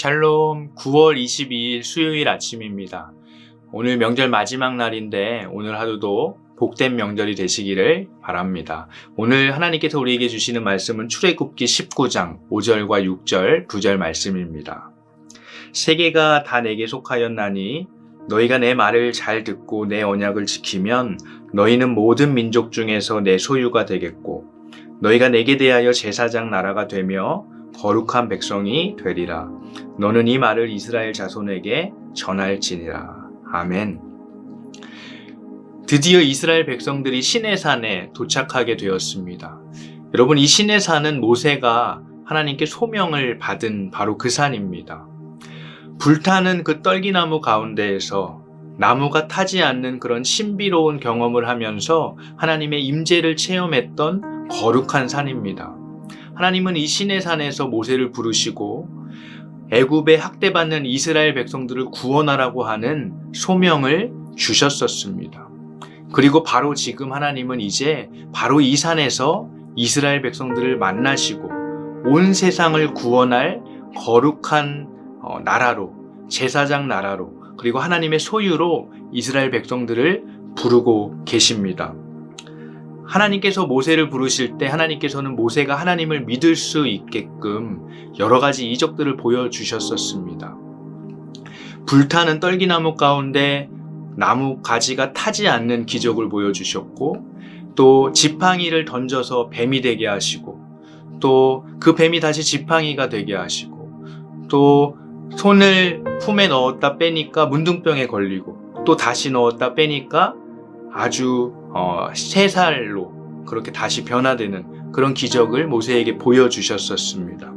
샬롬. 9월 22일 수요일 아침입니다. 오늘 명절 마지막 날인데 오늘 하루도 복된 명절이 되시기를 바랍니다. 오늘 하나님께서 우리에게 주시는 말씀은 출애굽기 19장 5절과 6절 2절 말씀입니다. 세계가 다 내게 속하였나니 너희가 내 말을 잘 듣고 내 언약을 지키면 너희는 모든 민족 중에서 내 소유가 되겠고 너희가 내게 대하여 제사장 나라가 되며 거룩한 백성이 되리라. 너는 이 말을 이스라엘 자손에게 전할지니라. 아멘. 드디어 이스라엘 백성들이 시내산에 도착하게 되었습니다. 여러분, 이 시내산은 모세가 하나님께 소명을 받은 바로 그 산입니다. 불타는 그 떨기나무 가운데에서 나무가 타지 않는 그런 신비로운 경험을 하면서 하나님의 임재를 체험했던 거룩한 산입니다. 하나님은 이 시내산에서 모세를 부르시고 애굽에 학대받는 이스라엘 백성들을 구원하라고 하는 소명을 주셨었습니다. 그리고 바로 지금 하나님은 이제 바로 이 산에서 이스라엘 백성들을 만나시고 온 세상을 구원할 거룩한 나라로, 제사장 나라로, 그리고 하나님의 소유로 이스라엘 백성들을 부르고 계십니다. 하나님께서 모세를 부르실 때 하나님께서는 모세가 하나님을 믿을 수 있게끔 여러 가지 이적들을 보여주셨었습니다. 불타는 떨기나무 가운데 나무 가지가 타지 않는 기적을 보여주셨고, 또 지팡이를 던져서 뱀이 되게 하시고, 또 그 뱀이 다시 지팡이가 되게 하시고, 또 손을 품에 넣었다 빼니까 문둥병에 걸리고, 또 다시 넣었다 빼니까 아주 3살로 그렇게 다시 변화되는 그런 기적을 모세에게 보여주셨었습니다.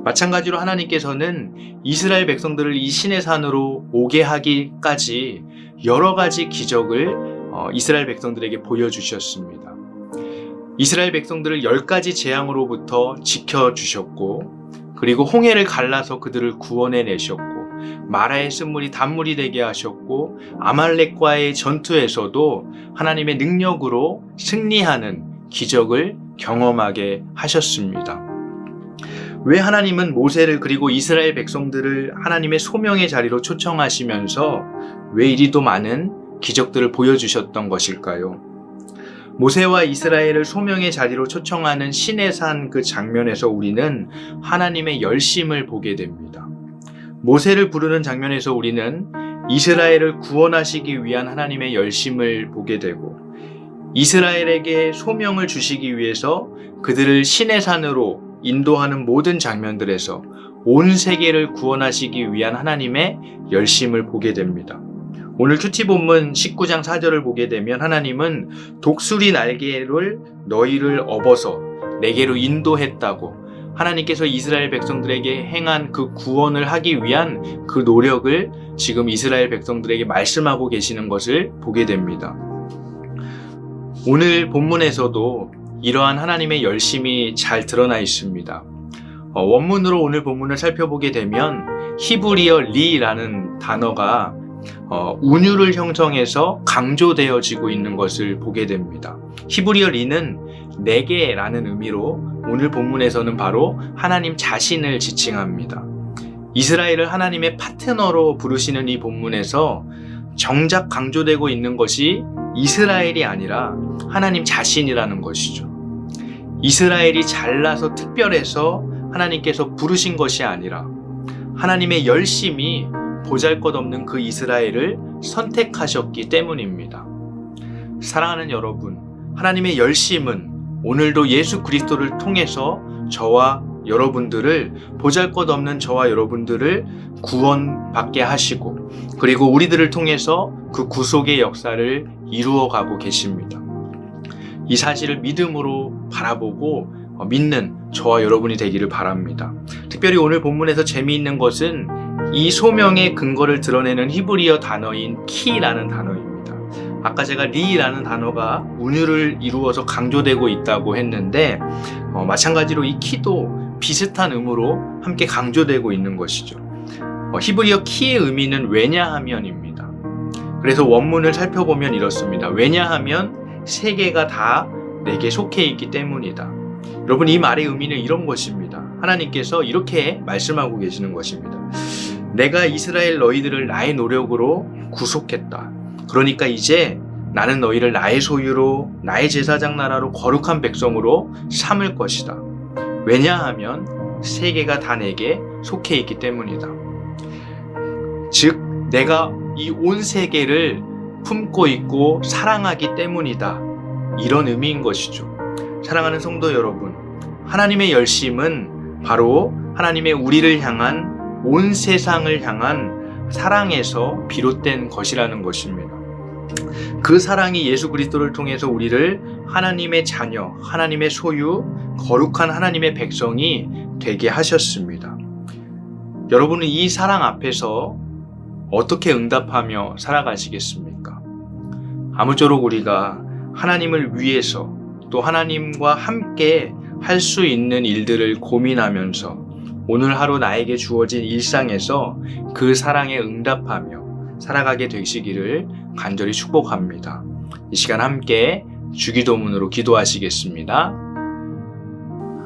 마찬가지로 하나님께서는 이스라엘 백성들을 이 시내산으로 오게 하기까지 여러 가지 기적을 이스라엘 백성들에게 보여주셨습니다. 이스라엘 백성들을 10가지 재앙으로부터 지켜주셨고, 그리고 홍해를 갈라서 그들을 구원해내셨고, 마라의 쓴물이 단물이 되게 하셨고, 아말렉과의 전투에서도 하나님의 능력으로 승리하는 기적을 경험하게 하셨습니다. 왜 하나님은 모세를 그리고 이스라엘 백성들을 하나님의 소명의 자리로 초청하시면서 왜 이리도 많은 기적들을 보여주셨던 것일까요? 모세와 이스라엘을 소명의 자리로 초청하는 시내산 그 장면에서 우리는 하나님의 열심을 보게 됩니다. 모세를 부르는 장면에서 우리는 이스라엘을 구원하시기 위한 하나님의 열심을 보게 되고, 이스라엘에게 소명을 주시기 위해서 그들을 시내산으로 인도하는 모든 장면들에서 온 세계를 구원하시기 위한 하나님의 열심을 보게 됩니다. 오늘 큐티 본문 19장 4절을 보게 되면 하나님은 독수리 날개를 너희를 업어서 내게로 인도했다고, 하나님께서 이스라엘 백성들에게 행한 그 구원을 하기 위한 그 노력을 지금 이스라엘 백성들에게 말씀하고 계시는 것을 보게 됩니다. 오늘 본문에서도 이러한 하나님의 열심이 잘 드러나 있습니다. 원문으로 오늘 본문을 살펴보게 되면 히브리어 리라는 단어가 운율을 형성해서 강조되어지고 있는 것을 보게 됩니다. 히브리어 리는 내게라는 의미로 오늘 본문에서는 바로 하나님 자신을 지칭합니다. 이스라엘을 하나님의 파트너로 부르시는 이 본문에서 정작 강조되고 있는 것이 이스라엘이 아니라 하나님 자신이라는 것이죠. 이스라엘이 잘나서 특별해서 하나님께서 부르신 것이 아니라 하나님의 열심이 보잘것없는 그 이스라엘을 선택하셨기 때문입니다. 사랑하는 여러분, 하나님의 열심은 오늘도 예수 그리스도를 통해서 저와 여러분들을, 보잘것없는 저와 여러분들을 구원받게 하시고, 그리고 우리들을 통해서 그 구속의 역사를 이루어가고 계십니다. 이 사실을 믿음으로 바라보고 믿는 저와 여러분이 되기를 바랍니다. 특별히 오늘 본문에서 재미있는 것은 이 소명의 근거를 드러내는 히브리어 단어인 키라는 단어입니다. 아까 제가 리라는 단어가 운율을 이루어서 강조되고 있다고 했는데 마찬가지로 이 키도 비슷한 의무로 함께 강조되고 있는 것이죠. 히브리어 키의 의미는 왜냐하면입니다. 그래서 원문을 살펴보면 이렇습니다. 왜냐하면 세계가 다 내게 속해 있기 때문이다. 여러분, 이 말의 의미는 이런 것입니다. 하나님께서 이렇게 말씀하고 계시는 것입니다. 내가 이스라엘 너희들을 나의 노력으로 구속했다. 그러니까 이제 나는 너희를 나의 소유로, 나의 제사장 나라로 거룩한 백성으로 삼을 것이다. 왜냐하면 세계가 다 내게 속해 있기 때문이다. 즉 내가 이 온 세계를 품고 있고 사랑하기 때문이다. 이런 의미인 것이죠. 사랑하는 성도 여러분, 하나님의 열심은 바로 하나님의 우리를 향한, 온 세상을 향한 사랑에서 비롯된 것이라는 것입니다. 그 사랑이 예수 그리스도를 통해서 우리를 하나님의 자녀, 하나님의 소유, 거룩한 하나님의 백성이 되게 하셨습니다. 여러분은 이 사랑 앞에서 어떻게 응답하며 살아가시겠습니까? 아무쪼록 우리가 하나님을 위해서 또 하나님과 함께 할 수 있는 일들을 고민하면서 오늘 하루 나에게 주어진 일상에서 그 사랑에 응답하며 살아가게 되시기를 간절히 축복합니다. 이 시간 함께 주기도문으로 기도하시겠습니다.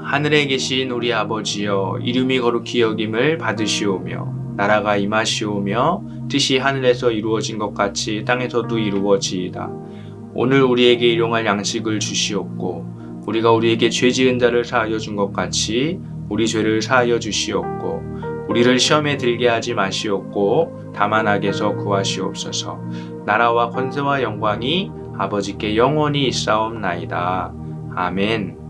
하늘에 계신 우리 아버지여, 이름이 거룩히 여김을 받으시오며 나라가 임하시오며 뜻이 하늘에서 이루어진 것 같이 땅에서도 이루어지이다. 오늘 우리에게 일용할 양식을 주시옵고 우리가 우리에게 죄 지은 자를 사하여 준 것 같이 우리 죄를 사하여 주시옵고 우리를 시험에 들게 하지 마시옵고 다만 악에서 구하시옵소서. 나라와 권세와 영광이 아버지께 영원히 있사옵나이다. 아멘.